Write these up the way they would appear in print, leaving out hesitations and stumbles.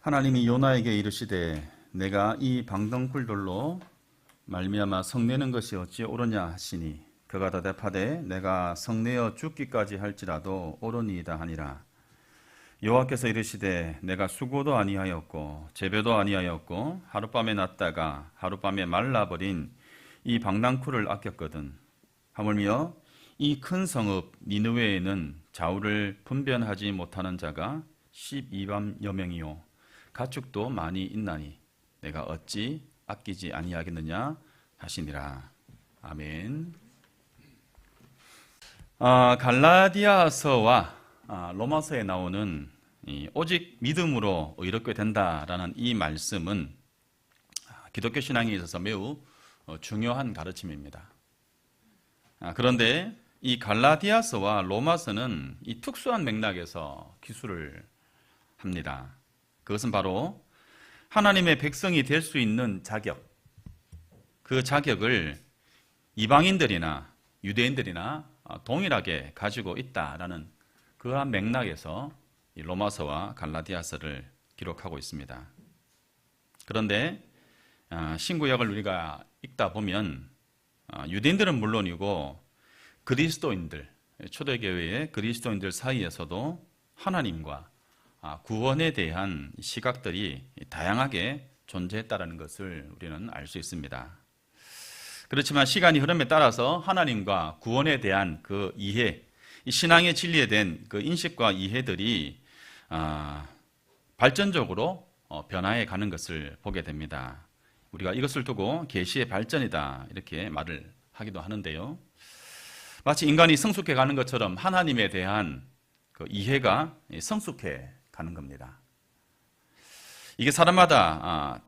하나님이 요나에게 이르시되 내가 이 방덩굴들로 말미암아 성내는 것이 어찌 옳으냐 하시니 그가 대답하되 내가 성내어 죽기까지 할지라도 옳으니이다 하니라. 여호와께서 이르시되 내가 수고도 아니하였고 재배도 아니하였고 하룻밤에 났다가 하룻밤에 말라버린 이 방랑쿨을 아꼈거든. 하물며 이 큰 성읍 니느웨에는 좌우를 분변하지 못하는 자가 12만여 명이요 가축도 많이 있나니 내가 어찌 아끼지 아니하겠느냐 하시니라. 아멘. 갈라디아서와 로마서에 나오는 오직 믿음으로 의롭게 된다라는 이 말씀은 기독교 신앙에 있어서 매우 중요한 가르침입니다. 그런데 이 갈라디아서와 로마서는 이 특수한 맥락에서 기술을 합니다. 그것은 바로 하나님의 백성이 될 수 있는 자격, 그 자격을 이방인들이나 유대인들이나 동일하게 가지고 있다라는 그러한 맥락에서 이 로마서와 갈라디아서를 기록하고 있습니다. 그런데 신구약을 우리가 읽다 보면 유대인들은 물론이고 그리스도인들, 초대교회의 그리스도인들 사이에서도 하나님과 구원에 대한 시각들이 다양하게 존재했다는 것을 우리는 알 수 있습니다. 그렇지만 시간이 흐름에 따라서 하나님과 구원에 대한 그 이해, 신앙의 진리에 대한 그 인식과 이해들이 발전적으로 변화해 가는 것을 보게 됩니다. 우리가 이것을 두고 계시의 발전이다 이렇게 말을 하기도 하는데요. 마치 인간이 성숙해 가는 것처럼 하나님에 대한 그 이해가 성숙해 가는 겁니다. 이게 사람마다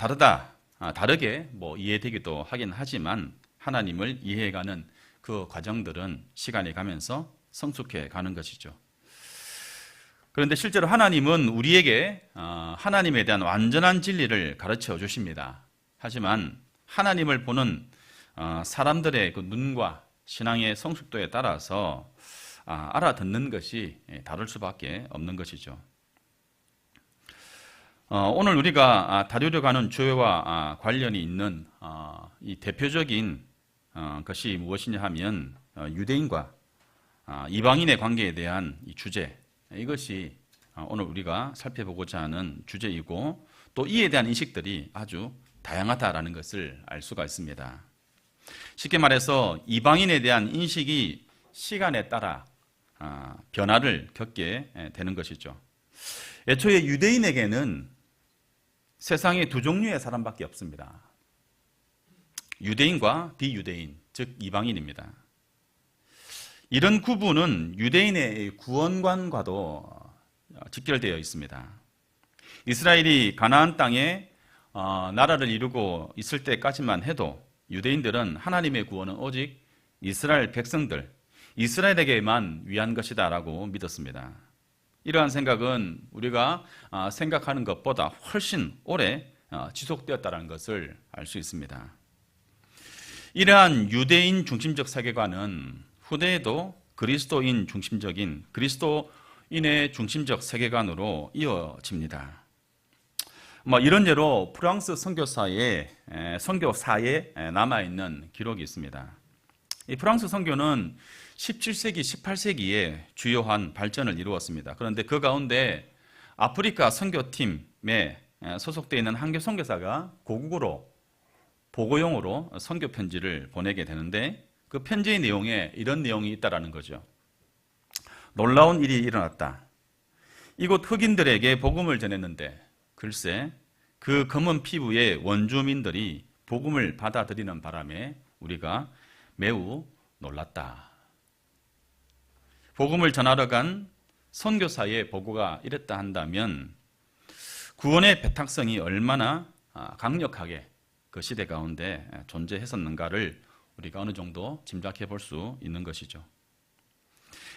다르게 이해되기도 하긴 하지만 하나님을 이해해가는 그 과정들은 시간이 가면서 성숙해 가는 것이죠. 그런데 실제로 하나님은 우리에게 하나님에 대한 완전한 진리를 가르쳐 주십니다. 하지만 하나님을 보는 사람들의 그 눈과 신앙의 성숙도에 따라서 알아듣는 것이 다를 수밖에 없는 것이죠. 오늘 우리가 다루려고 하는 주제와 관련이 있는 이 대표적인 것이 무엇이냐 하면 유대인과 이방인의 관계에 대한 이 주제, 이것이 오늘 우리가 살펴보고자 하는 주제이고 또 이에 대한 인식들이 아주 다양하다라는 것을 알 수가 있습니다. 쉽게 말해서 이방인에 대한 인식이 시간에 따라 변화를 겪게 되는 것이죠. 애초에 유대인에게는 세상에 두 종류의 사람밖에 없습니다. 유대인과 비유대인, 즉 이방인입니다. 이런 구분은 유대인의 구원관과도 직결되어 있습니다. 이스라엘이 가나안 땅에 나라를 이루고 있을 때까지만 해도 유대인들은 하나님의 구원은 오직 이스라엘 백성들, 이스라엘에게만 위한 것이다라고 믿었습니다. 이러한 생각은 우리가 생각하는 것보다 훨씬 오래 지속되었다는 것을 알 수 있습니다. 이러한 유대인 중심적 세계관은 후대에도 그리스도인의 중심적 세계관으로 이어집니다. 이런 예로 프랑스 선교사에 남아있는 기록이 있습니다. 이 프랑스 선교는 17세기, 18세기에 주요한 발전을 이루었습니다. 그런데 그 가운데 아프리카 선교팀에 소속되어 있는 한교 선교사가 고국으로 보고용으로 선교 편지를 보내게 되는데 그 편지의 내용에 이런 내용이 있다라는 거죠. 놀라운 일이 일어났다. 이곳 흑인들에게 복음을 전했는데 글쎄 그 검은 피부의 원주민들이 복음을 받아들이는 바람에 우리가 매우 놀랐다. 복음을 전하러 간 선교사의 보고가 이랬다 한다면 구원의 배탁성이 얼마나 강력하게 그 시대 가운데 존재했었는가를 우리가 어느 정도 짐작해 볼 수 있는 것이죠.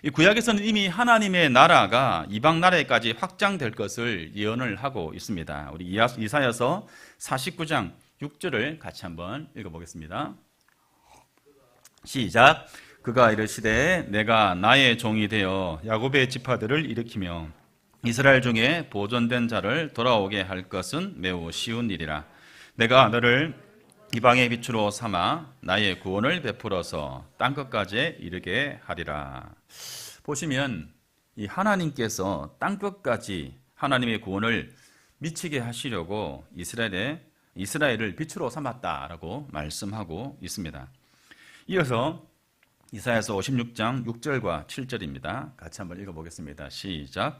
이 구약에서는 이미 하나님의 나라가 이방 나라에까지 확장될 것을 예언을 하고 있습니다. 우리 이사야서 49장 6절을 같이 한번 읽어보겠습니다. 시작. 그가 이르시되 내가 나의 종이 되어 야곱의 지파들을 일으키며 이스라엘 중에 보존된 자를 돌아오게 할 것은 매우 쉬운 일이라. 내가 너를 이방의 빛으로 삼아 나의 구원을 베풀어서 땅끝까지 이르게 하리라. 보시면 이 하나님께서 땅끝까지 하나님의 구원을 미치게 하시려고 이스라엘을 빛으로 삼았다라고 말씀하고 있습니다. 이어서 이사야서 56장 6절과 7절입니다. 같이 한번 읽어보겠습니다. 시작.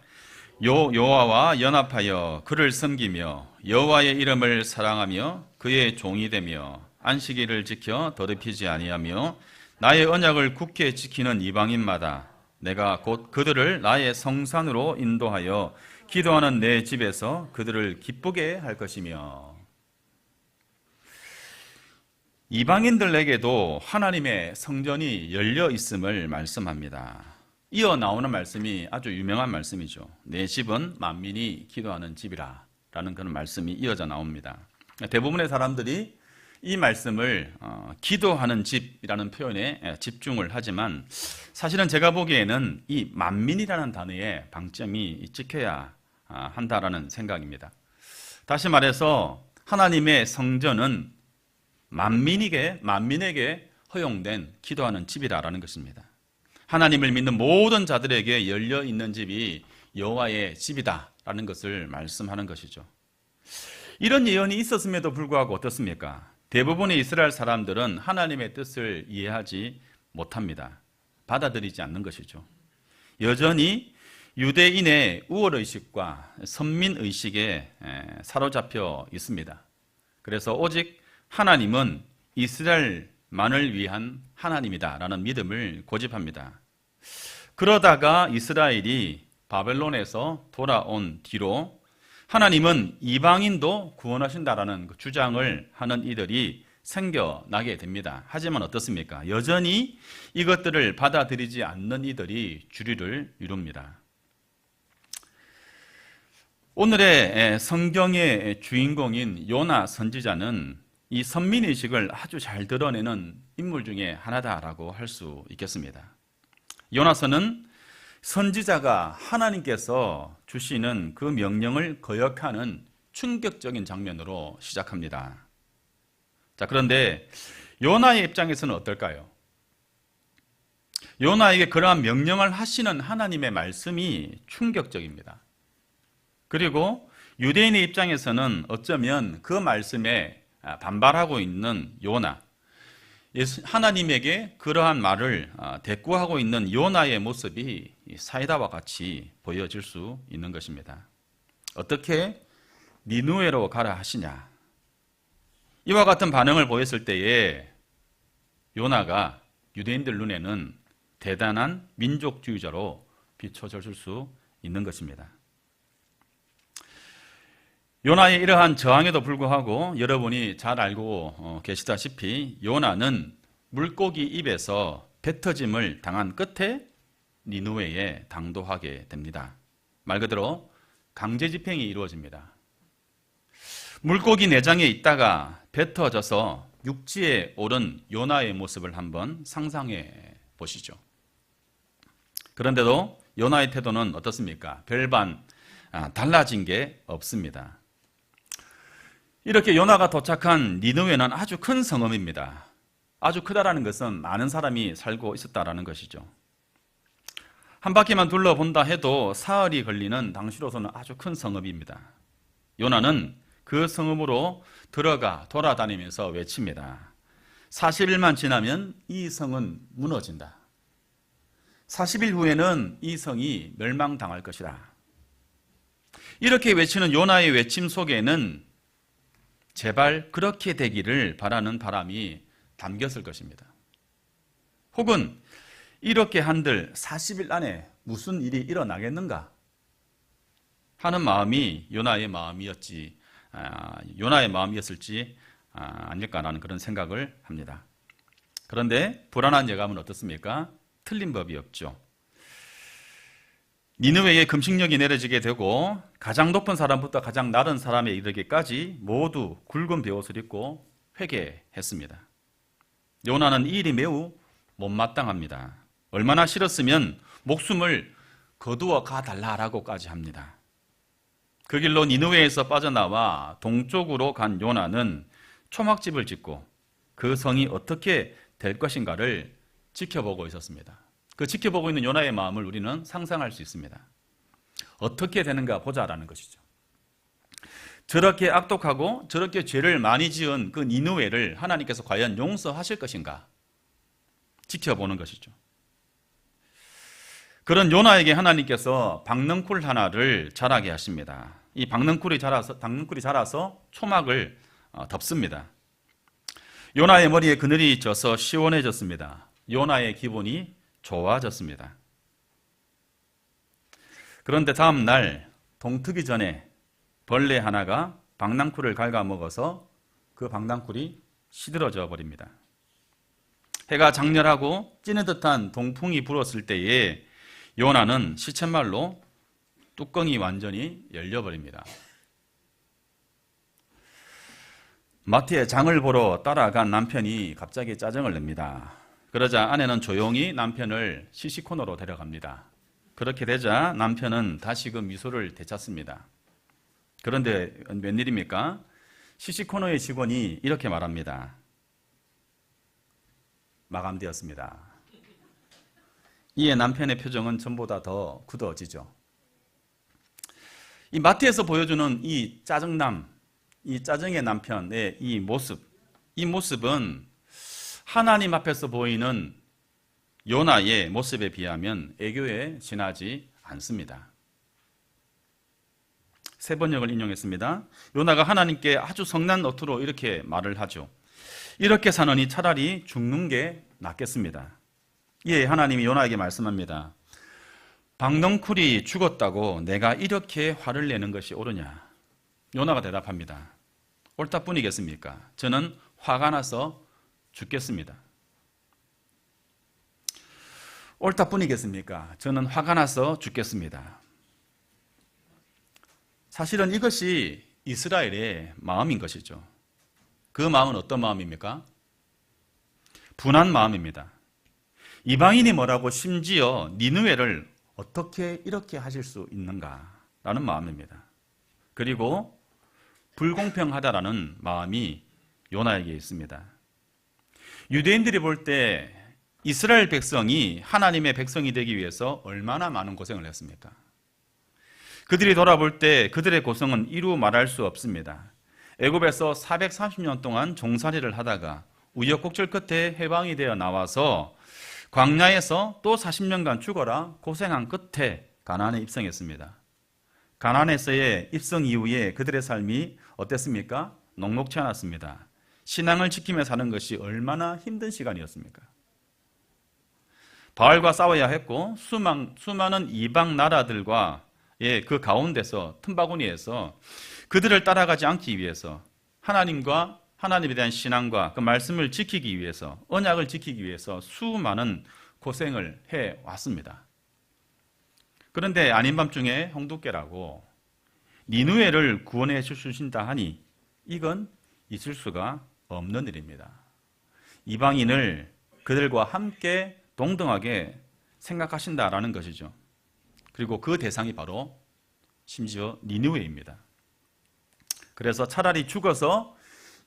여호와와 연합하여 그를 섬기며 여호와의 이름을 사랑하며 그의 종이 되며 안식일을 지켜 더럽히지 아니하며 나의 언약을 굳게 지키는 이방인마다 내가 곧 그들을 나의 성산으로 인도하여 기도하는 내 집에서 그들을 기쁘게 할 것이며. 이방인들에게도 하나님의 성전이 열려 있음을 말씀합니다. 이어 나오는 말씀이 아주 유명한 말씀이죠. 내 집은 만민이 기도하는 집이라 라는 그런 말씀이 이어져 나옵니다. 대부분의 사람들이 이 말씀을 기도하는 집이라는 표현에 집중을 하지만 사실은 제가 보기에는 이 만민이라는 단어에 방점이 찍혀야 한다라는 생각입니다. 다시 말해서 하나님의 성전은 만민에게 허용된 기도하는 집이라는 것입니다. 하나님을 믿는 모든 자들에게 열려 있는 집이 여호와의 집이다라는 것을 말씀하는 것이죠. 이런 예언이 있었음에도 불구하고 어떻습니까? 대부분의 이스라엘 사람들은 하나님의 뜻을 이해하지 못합니다. 받아들이지 않는 것이죠. 여전히 유대인의 우월의식과 선민의식에 사로잡혀 있습니다. 그래서 오직 하나님은 이스라엘만을 위한 하나님이다라는 믿음을 고집합니다. 그러다가 이스라엘이 바벨론에서 돌아온 뒤로 하나님은 이방인도 구원하신다라는 주장을 하는 이들이 생겨나게 됩니다. 하지만 어떻습니까? 여전히 이것들을 받아들이지 않는 이들이 주류를 이룹니다. 오늘의 성경의 주인공인 요나 선지자는 이 선민의식을 아주 잘 드러내는 인물 중에 하나다라고 할 수 있겠습니다. 요나서는 선지자가 하나님께서 주시는 그 명령을 거역하는 충격적인 장면으로 시작합니다. 자, 그런데 요나의 입장에서는 어떨까요? 요나에게 그러한 명령을 하시는 하나님의 말씀이 충격적입니다. 그리고 유대인의 입장에서는 어쩌면 그 말씀에 반발하고 있는 요나, 하나님에게 그러한 말을 대꾸하고 있는 요나의 모습이 사이다와 같이 보여질 수 있는 것입니다. 어떻게 니느웨로 가라 하시냐? 이와 같은 반응을 보였을 때에 요나가 유대인들 눈에는 대단한 민족주의자로 비춰질 수 있는 것입니다. 요나의 이러한 저항에도 불구하고 여러분이 잘 알고 계시다시피 요나는 물고기 입에서 뱉어짐을 당한 끝에 니느웨에 당도하게 됩니다. 말 그대로 강제 집행이 이루어집니다. 물고기 내장에 있다가 뱉어져서 육지에 오른 요나의 모습을 한번 상상해 보시죠. 그런데도 요나의 태도는 어떻습니까? 별반 달라진 게 없습니다. 이렇게 요나가 도착한 니느웨는 아주 큰 성읍입니다. 아주 크다라는 것은 많은 사람이 살고 있었다라는 것이죠. 한 바퀴만 둘러본다 해도 사흘이 걸리는 당시로서는 아주 큰 성읍입니다. 요나는 그 성읍으로 들어가 돌아다니면서 외칩니다. 40일만 지나면 이 성은 무너진다. 40일 후에는 이 성이 멸망당할 것이다. 이렇게 외치는 요나의 외침 속에는 제발 그렇게 되기를 바라는 바람이 담겼을 것입니다. 혹은 이렇게 한들 40일 안에 무슨 일이 일어나겠는가 하는 마음이 요나의 마음이었을지 아닐까라는 그런 생각을 합니다. 그런데 불안한 예감은 어떻습니까? 틀린 법이 없죠. 니느웨에 금식령이 내려지게 되고 가장 높은 사람부터 가장 낮은 사람에 이르기까지 모두 굵은 베옷을 입고 회개했습니다. 요나는 이 일이 매우 못마땅합니다. 얼마나 싫었으면 목숨을 거두어 가달라라고까지 합니다. 그 길로 니느웨에서 빠져나와 동쪽으로 간 요나는 초막집을 짓고 그 성이 어떻게 될 것인가를 지켜보고 있었습니다. 그 지켜보고 있는 요나의 마음을 우리는 상상할 수 있습니다. 어떻게 되는가 보자라는 것이죠. 저렇게 악독하고 저렇게 죄를 많이 지은 그 니느웨를 하나님께서 과연 용서하실 것인가 지켜보는 것이죠. 그런 요나에게 하나님께서 박넝쿨 하나를 자라게 하십니다. 이 박넝쿨이 자라서 초막을 덮습니다. 요나의 머리에 그늘이 져서 시원해졌습니다. 요나의 기분이 좋아졌습니다. 그런데 다음 날 동트기 전에 벌레 하나가 박낭쿨을 갉아먹어서 그 박낭쿨이 시들어져 버립니다. 해가 장렬하고 찌는 듯한 동풍이 불었을 때에 요나는 시쳇말로 뚜껑이 완전히 열려버립니다. 마트에 장을 보러 따라간 남편이 갑자기 짜증을 냅니다. 그러자 아내는 조용히 남편을 시시코너로 데려갑니다. 그렇게 되자 남편은 다시금 미소를 되찾습니다. 그런데 웬일입니까? 시시코너의 직원이 이렇게 말합니다. 마감되었습니다. 이에 남편의 표정은 전보다 더 굳어지죠. 이 마트에서 보여주는 이 짜증남, 이 짜증의 남편의 이 모습은 하나님 앞에서 보이는 요나의 모습에 비하면 애교에 지나지 않습니다. 세 번역을 인용했습니다. 요나가 하나님께 아주 성난 어투로 이렇게 말을 하죠. 이렇게 사느니 차라리 죽는 게 낫겠습니다. 이에 하나님이 요나에게 말씀합니다. 박넝쿨이 죽었다고 내가 이렇게 화를 내는 것이 옳으냐? 요나가 대답합니다. 옳다 뿐이겠습니까? 저는 화가 나서 죽겠습니다. 옳다 뿐이겠습니까? 저는 화가 나서 죽겠습니다. 사실은 이것이 이스라엘의 마음인 것이죠. 그 마음은 어떤 마음입니까? 분한 마음입니다. 이방인이 뭐라고 심지어 니느웨를 어떻게 이렇게 하실 수 있는가라는 마음입니다. 그리고 불공평하다라는 마음이 요나에게 있습니다. 유대인들이 볼 때 이스라엘 백성이 하나님의 백성이 되기 위해서 얼마나 많은 고생을 했습니까? 그들이 돌아볼 때 그들의 고생은 이루 말할 수 없습니다. 애굽에서 430년 동안 종살이를 하다가 우여곡절 끝에 해방이 되어 나와서 광야에서 또 40년간 죽어라 고생한 끝에 가나안에 입성했습니다. 가나안에서의 입성 이후에 그들의 삶이 어땠습니까? 녹록지 않았습니다. 신앙을 지키며 사는 것이 얼마나 힘든 시간이었습니까? 바알과 싸워야 했고 수많은 이방 나라들과의 그 가운데서 틈바구니에서 그들을 따라가지 않기 위해서 하나님에 대한 신앙과 그 말씀을 지키기 위해서 언약을 지키기 위해서 수많은 고생을 해왔습니다. 그런데 아닌 밤중에 홍두깨라고 니느웨를 구원해 주신다 하니 이건 있을 수가 없는 일입니다. 이방인을 그들과 함께 동등하게 생각하신다라는 것이죠. 그리고 그 대상이 바로 심지어 니느웨입니다. 그래서 차라리 죽어서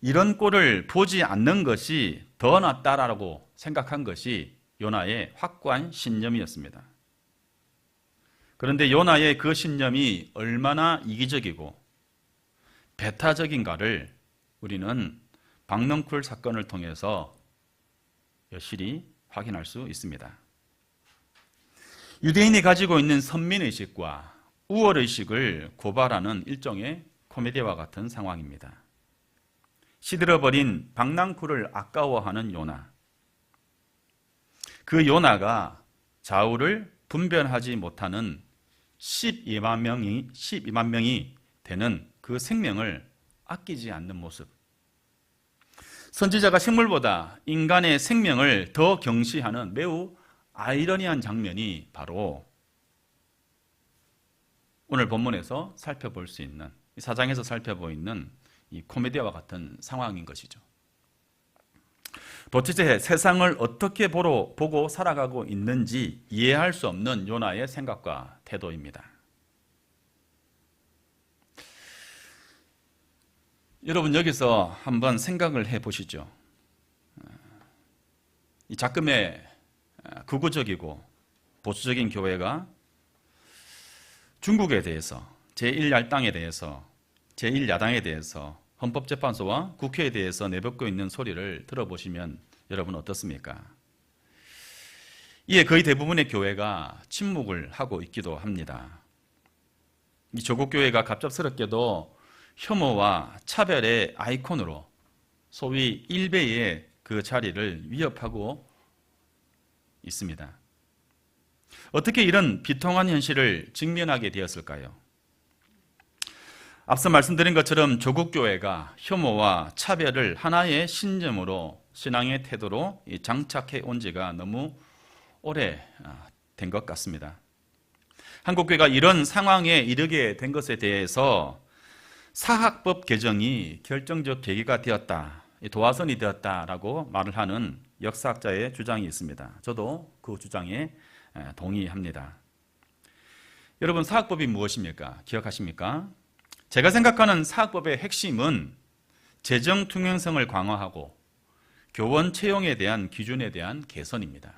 이런 꼴을 보지 않는 것이 더 낫다라고 생각한 것이 요나의 확고한 신념이었습니다. 그런데 요나의 그 신념이 얼마나 이기적이고 배타적인가를 우리는 박넝쿨 사건을 통해서 여실히 확인할 수 있습니다. 유대인이 가지고 있는 선민의식과 우월의식을 고발하는 일종의 코미디와 같은 상황입니다. 시들어버린 박낭쿨을 아까워하는 요나. 그 요나가 좌우를 분별하지 못하는 12만 명이 되는 그 생명을 아끼지 않는 모습. 선지자가 식물보다 인간의 생명을 더 경시하는 매우 아이러니한 장면이 바로 오늘 본문에서 살펴볼 수 있는, 이 사장에서 살펴보이는 이 코미디와 같은 상황인 것이죠. 도대체 세상을 어떻게 보고 살아가고 있는지 이해할 수 없는 요나의 생각과 태도입니다. 여러분 여기서 한번 생각을 해보시죠. 이 작금의 극우적이고 보수적인 교회가 중국에 대해서 제1야당에 대해서 제1야당에 대해서 헌법재판소와 국회에 대해서 내뱉고 있는 소리를 들어보시면 여러분 어떻습니까? 이에 거의 대부분의 교회가 침묵을 하고 있기도 합니다. 이 조국 교회가 갑작스럽게도 혐오와 차별의 아이콘으로 소위 일베의 그 자리를 위협하고 있습니다. 어떻게 이런 비통한 현실을 직면하게 되었을까요? 앞서 말씀드린 것처럼 조국 교회가 혐오와 차별을 하나의 신념으로 신앙의 태도로 장착해 온 지가 너무 오래된 것 같습니다. 한국교회가 이런 상황에 이르게 된 것에 대해서 사학법 개정이 결정적 계기가 되었다, 도화선이 되었다라고 말을 하는 역사학자의 주장이 있습니다. 저도 그 주장에 동의합니다. 여러분, 사학법이 무엇입니까? 기억하십니까? 제가 생각하는 사학법의 핵심은 재정 투명성을 강화하고 교원 채용에 대한 기준에 대한 개선입니다.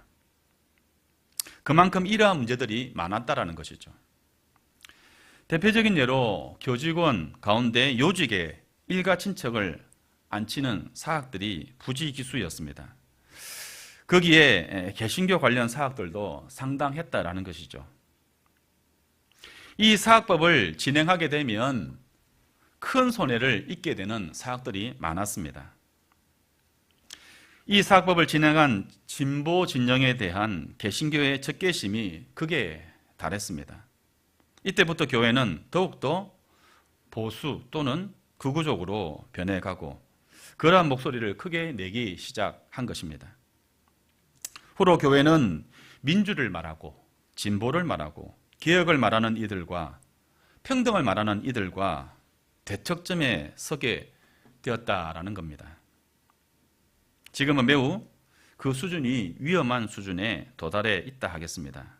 그만큼 이러한 문제들이 많았다라는 것이죠. 대표적인 예로 교직원 가운데 요직에 일가 친척을 앉히는 사학들이 부지기수였습니다. 거기에 개신교 관련 사학들도 상당했다라는 것이죠. 이 사학법을 진행하게 되면 큰 손해를 입게 되는 사학들이 많았습니다. 이 사학법을 진행한 진보 진영에 대한 개신교의 적개심이 극에 달했습니다. 이때부터 교회는 더욱더 보수 또는 극우적으로 변해가고 그러한 목소리를 크게 내기 시작한 것입니다. 후로 교회는 민주를 말하고 진보를 말하고 개혁을 말하는 이들과 평등을 말하는 이들과 대척점에 서게 되었다라는 겁니다. 지금은 매우 그 수준이 위험한 수준에 도달해 있다 하겠습니다.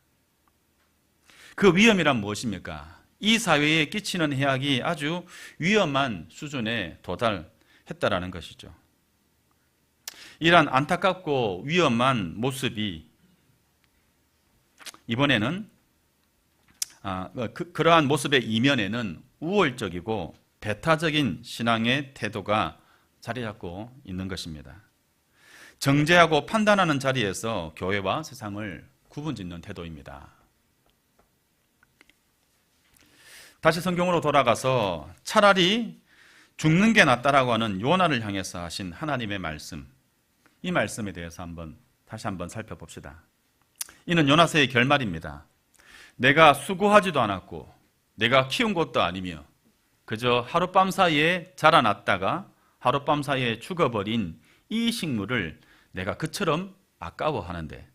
그 위험이란 무엇입니까? 이 사회에 끼치는 해악이 아주 위험한 수준에 도달했다라는 것이죠. 이러한 안타깝고 위험한 모습이 이번에는 그러한 모습의 이면에는 우월적이고 배타적인 신앙의 태도가 자리 잡고 있는 것입니다. 정죄하고 판단하는 자리에서 교회와 세상을 구분짓는 태도입니다. 다시 성경으로 돌아가서 차라리 죽는 게 낫다라고 하는 요나를 향해서 하신 하나님의 말씀, 이 말씀에 대해서 다시 한번 살펴봅시다. 이는 요나서의 결말입니다. 내가 수고하지도 않았고 내가 키운 것도 아니며 그저 하룻밤 사이에 자라났다가 하룻밤 사이에 죽어버린 이 식물을 내가 그처럼 아까워하는데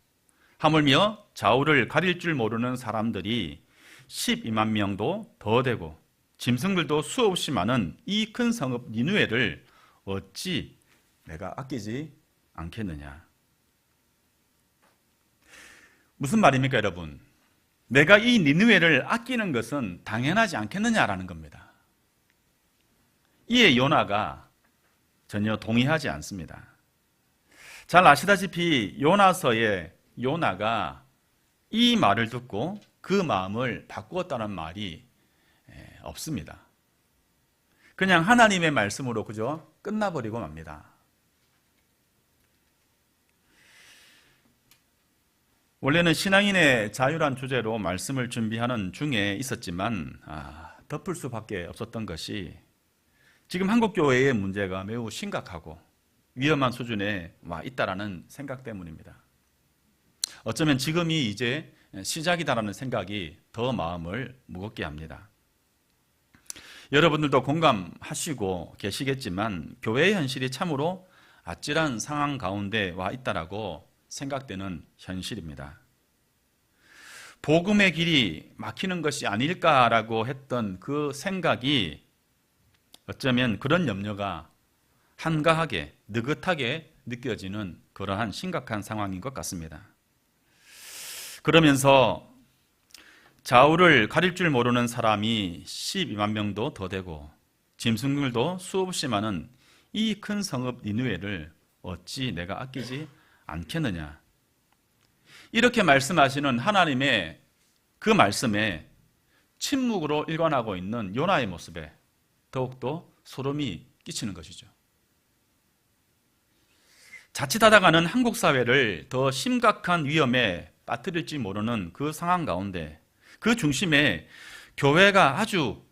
하물며 좌우를 가릴 줄 모르는 사람들이 12만 명도 더 되고 짐승들도 수없이 많은 이 큰 성읍 니느웨를 어찌 내가 아끼지 않겠느냐. 무슨 말입니까, 여러분? 내가 이 니느웨를 아끼는 것은 당연하지 않겠느냐라는 겁니다. 이에 요나가 전혀 동의하지 않습니다. 잘 아시다시피 요나서의 요나가 이 말을 듣고 그 마음을 바꾸었다는 말이 없습니다. 그냥 하나님의 말씀으로 그저 끝나버리고 맙니다. 원래는 신앙인의 자유란 주제로 말씀을 준비하는 중에 있었지만 덮을 수밖에 없었던 것이 지금 한국교회의 문제가 매우 심각하고 위험한 수준에 와 있다라는 생각 때문입니다. 어쩌면 지금이 이제 시작이다라는 생각이 더 마음을 무겁게 합니다. 여러분들도 공감하시고 계시겠지만 교회의 현실이 참으로 아찔한 상황 가운데 와 있다라고 생각되는 현실입니다. 복음의 길이 막히는 것이 아닐까라고 했던 그 생각이 어쩌면 그런 염려가 한가하게 느긋하게 느껴지는 그러한 심각한 상황인 것 같습니다. 그러면서 좌우를 가릴 줄 모르는 사람이 12만 명도 더 되고 짐승들도 수없이 많은 이 큰 성읍 니느웨를 어찌 내가 아끼지 않겠느냐. 이렇게 말씀하시는 하나님의 그 말씀에 침묵으로 일관하고 있는 요나의 모습에 더욱더 소름이 끼치는 것이죠. 자칫하다가는 한국 사회를 더 심각한 위험에 빠뜨릴지 모르는 그 상황 가운데 그 중심에 교회가 아주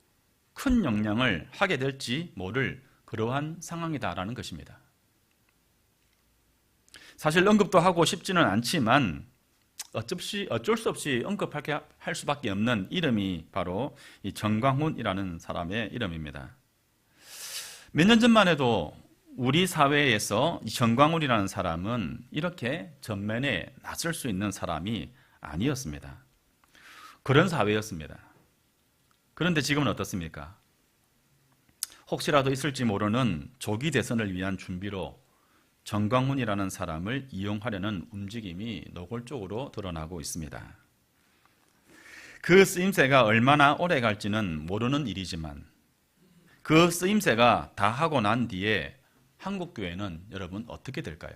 큰 영향을 하게 될지 모를 그러한 상황이다라는 것입니다. 사실 언급도 하고 싶지는 않지만 어쩔 수 없이 언급할 수밖에 없는 이름이 바로 이 정광훈이라는 사람의 이름입니다. 몇 년 전만 해도 우리 사회에서 이 정광훈이라는 사람은 이렇게 전면에 나설 수 있는 사람이 아니었습니다. 그런 사회였습니다. 그런데 지금은 어떻습니까? 혹시라도 있을지 모르는 조기 대선을 위한 준비로 정광훈이라는 사람을 이용하려는 움직임이 노골적으로 드러나고 있습니다. 그 쓰임새가 얼마나 오래 갈지는 모르는 일이지만 그 쓰임새가 다 하고 난 뒤에 한국교회는 여러분 어떻게 될까요?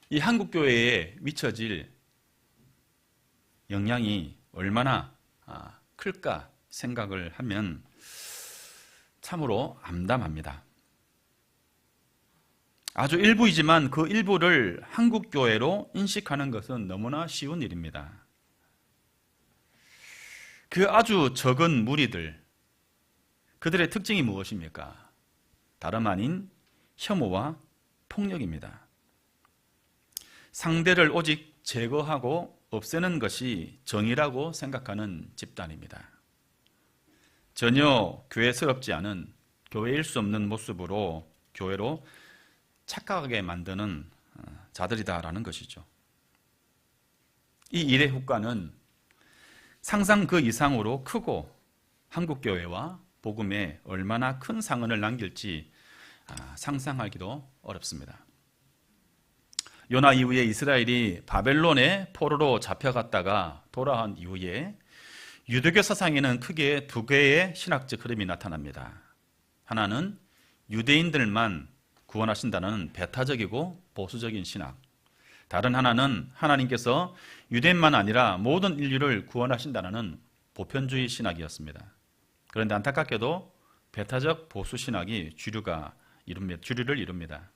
이 한국교회에 미쳐질 영향이 얼마나 클까 생각을 하면 참으로 암담합니다. 아주 일부이지만 그 일부를 한국교회로 인식하는 것은 너무나 쉬운 일입니다. 그 아주 적은 무리들, 그들의 특징이 무엇입니까? 다름 아닌 혐오와 폭력입니다. 상대를 오직 제거하고 없애는 것이 정의라고 생각하는 집단입니다. 전혀 교회스럽지 않은 교회일 수 없는 모습으로 교회로 착각하게 만드는 자들이다라는 것이죠. 이 일의 효과는 상상 그 이상으로 크고 한국교회와 복음에 얼마나 큰 상흔을 남길지 상상하기도 어렵습니다. 요나 이후에 이스라엘이 바벨론의 포로로 잡혀갔다가 돌아온 이후에 유대교 사상에는 크게 두 개의 신학적 흐름이 나타납니다. 하나는 유대인들만 구원하신다는 배타적이고 보수적인 신학, 다른 하나는 하나님께서 유대인만 아니라 모든 인류를 구원하신다는 보편주의 신학이었습니다. 그런데 안타깝게도 배타적 보수 신학이 주류를 이룹니다.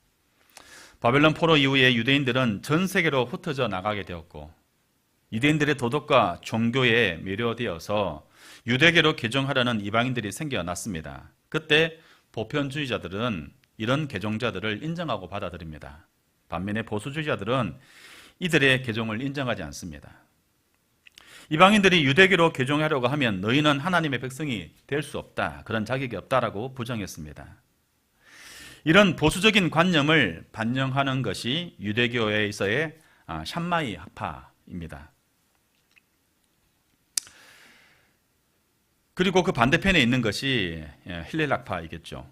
바벨론 포로 이후에 유대인들은 전 세계로 흩어져 나가게 되었고 유대인들의 도덕과 종교에 매료되어서 유대계로 개종하려는 이방인들이 생겨났습니다. 그때 보편주의자들은 이런 개종자들을 인정하고 받아들입니다. 반면에 보수주의자들은 이들의 개종을 인정하지 않습니다. 이방인들이 유대계로 개종하려고 하면 너희는 하나님의 백성이 될 수 없다, 그런 자격이 없다라고 부정했습니다. 이런 보수적인 관념을 반영하는 것이 유대교회에서의 샴마이 학파입니다. 그리고 그 반대편에 있는 것이 힐렐 학파이겠죠.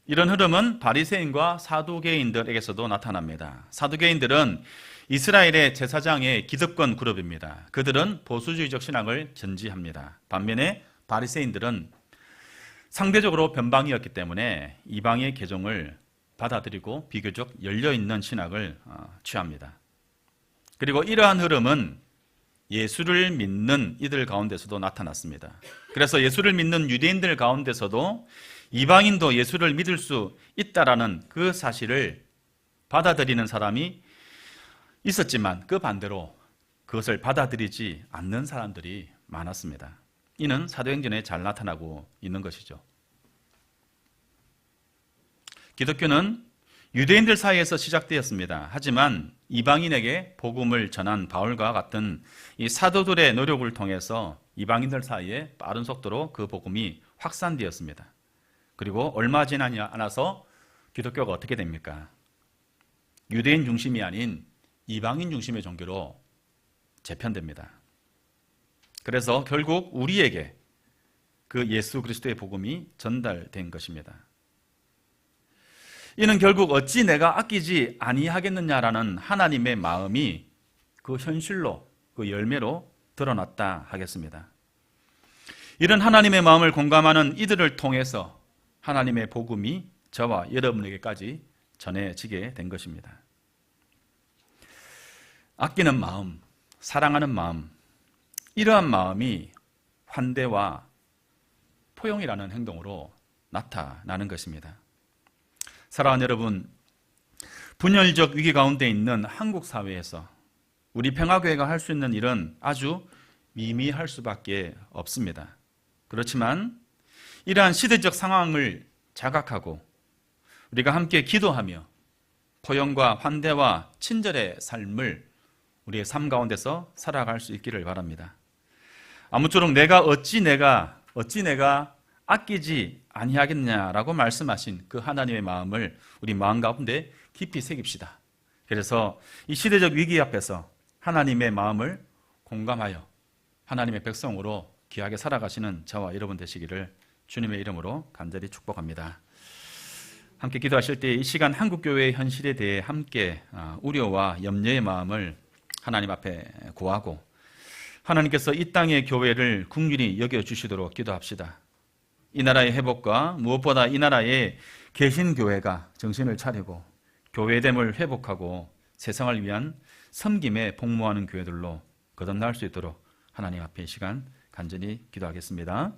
이런 흐름은 바리새인과 사두개인들에게서도 나타납니다. 사두개인들은 이스라엘의 제사장의 기득권 그룹입니다. 그들은 보수주의적 신학을 전지합니다. 반면에 바리새인들은 상대적으로 변방이었기 때문에 이방의 개종을 받아들이고 비교적 열려있는 신학을 취합니다. 그리고 이러한 흐름은 예수를 믿는 이들 가운데서도 나타났습니다. 그래서 예수를 믿는 유대인들 가운데서도 이방인도 예수를 믿을 수 있다라는 그 사실을 받아들이는 사람이 있었지만 그 반대로 그것을 받아들이지 않는 사람들이 많았습니다. 이는 사도행전에 잘 나타나고 있는 것이죠. 기독교는 유대인들 사이에서 시작되었습니다. 하지만 이방인에게 복음을 전한 바울과 같은 이 사도들의 노력을 통해서 이방인들 사이에 빠른 속도로 그 복음이 확산되었습니다. 그리고 얼마 지나지 않아서 기독교가 어떻게 됩니까? 유대인 중심이 아닌 이방인 중심의 종교로 재편됩니다. 그래서 결국 우리에게 그 예수 그리스도의 복음이 전달된 것입니다. 이는 결국 어찌 내가 아끼지 아니하겠느냐라는 하나님의 마음이 그 현실로, 그 열매로 드러났다 하겠습니다. 이런 하나님의 마음을 공감하는 이들을 통해서 하나님의 복음이 저와 여러분에게까지 전해지게 된 것입니다. 아끼는 마음, 사랑하는 마음, 이러한 마음이 환대와 포용이라는 행동으로 나타나는 것입니다. 사랑하는 여러분, 분열적 위기 가운데 있는 한국 사회에서 우리 평화교회가 할 수 있는 일은 아주 미미할 수밖에 없습니다. 그렇지만 이러한 시대적 상황을 자각하고 우리가 함께 기도하며 포용과 환대와 친절의 삶을 우리의 삶 가운데서 살아갈 수 있기를 바랍니다. 아무쪼록 어찌 내가 아끼지 아니하겠냐라고 말씀하신 그 하나님의 마음을 우리 마음 가운데 깊이 새깁시다. 그래서 이 시대적 위기 앞에서 하나님의 마음을 공감하여 하나님의 백성으로 귀하게 살아가시는 저와 여러분 되시기를 주님의 이름으로 간절히 축복합니다. 함께 기도하실 때 이 시간 한국교회의 현실에 대해 함께 우려와 염려의 마음을 하나님 앞에 구하고 하나님께서 이 땅의 교회를 긍휼히 여겨주시도록 기도합시다. 이 나라의 회복과 무엇보다 이 나라에 계신 교회가 정신을 차리고 교회됨을 회복하고 세상을 위한 섬김에 복무하는 교회들로 거듭날 수 있도록 하나님 앞에 이 시간 간절히 기도하겠습니다.